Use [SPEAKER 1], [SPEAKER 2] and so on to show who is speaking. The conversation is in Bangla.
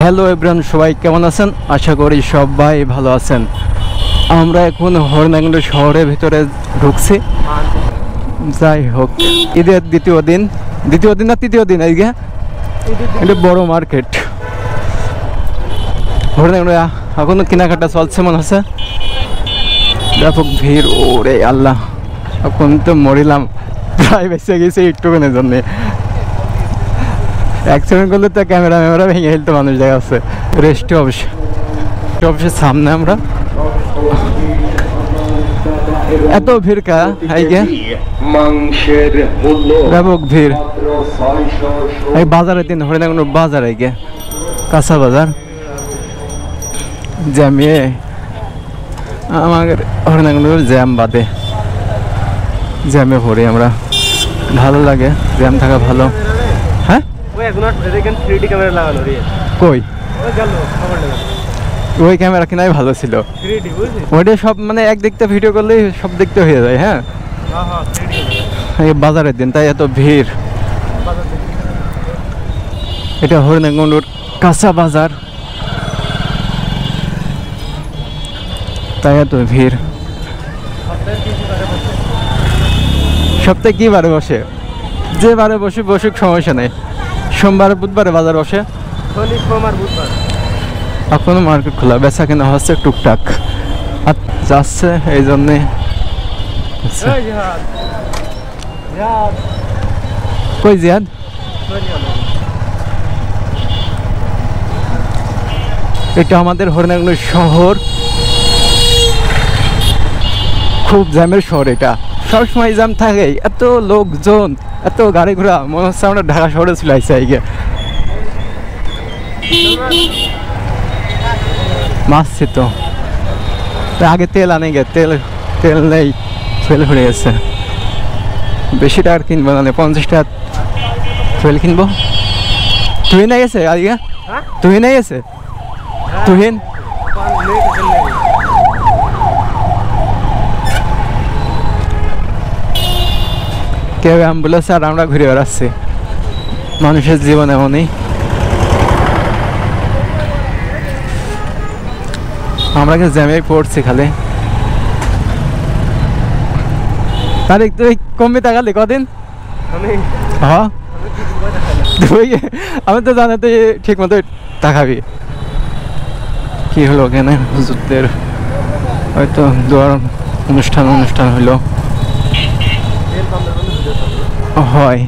[SPEAKER 1] হ্যালো এভরিওয়ান, সবাই কেমন আছেন? আশা করি সবাই ভালো আছেন। আমরা এখন হরিণাকুণ্ড শহরের ভিতরে ঢুকছি। যাই হোক, ঈদের দ্বিতীয় দিন না তৃতীয় দিন? আজকে এটা বড় মার্কেট হরিণাকুণ্ড। এখনো কেনাকাটা চলছে মনে হচ্ছে, ব্যাপক ভিড়। ওরে আল্লাহ, এখন তো মরিলাম, প্রায় বেঁচে গেছে একটুখানের জন্যে। অ্যাক্সিডেন্ট করলে তো ক্যামেরা ভেঙে ফেলতে মানুষ দেখা যাচ্ছে। রেস্ট অফিসের সামনে আমরা, এত ভিড় কা আইগে ব্যাপক ভিড়। এই বাজারের দিন হরিণাকুণ্ড বাজার আইগে কাঁচা বাজার জ্যামিয়ে আমাদের হরিণাকুণ্ডের জ্যাম বাদে জ্যামে পড়ি আমরা। ভালো লাগে জ্যাম থাকা ভালো। হ্যাঁ কই ওই ক্যামেরা কিনাই ভালো ছিল, ওইটা সব মানে এক দেখতে ভিডিও করলেই সব দেখতে হয়ে যায়। হ্যাঁ এই বাজারের দিন তাই এত ভিড়। এটা হরিণাকুণ্ডুর কাঁচা বাজার, তাই এত ভিড়। সপ্তাহে কি বারে বসে? যে বারে বসুক সমস্যা নেই। সোমবার বুধবারে বাজার বসে, এখনো মার্কেট খোলা, বেচা কেনা হচ্ছে টুকটাক আর যাচ্ছে। এই জন্যে কই জিয়াদ? এটা আমাদের হরিণাকুণ্ড শহর, খুব জ্যামের শহর। এটা সবসময় জ্যাম থাকে, এত লোকজন, এত গাড়ি ঘোড়া, মনে হচ্ছে আমরা ঢাকা শহরে চলে আসছি। আইগে মাসছি তো আগে তেল আনে গে, তেল নেই, তেল হয়ে গেছে। বেশি টাকার কিনবো না, 50 টাকা তেল কিনবো। তুহিন গেছে আজকে? তুহিন গেছে? তুহিন কেউ অ্যাম্বুলেন্স আর আমরা ঘুরে বেড়াচ্ছি। মানুষের জীবন এমনই। আমরা কিন্তু জ্যামে পড়ছি খালি। তারিখ তুই কমবি তাকালি কদিন? হ্যাঁ আমি তো জানি তুই ঠিক মতো তাকাবি। কি হলো কেন? হুজুরদের হয়তো দোয়ার অনুষ্ঠান হলো হয়।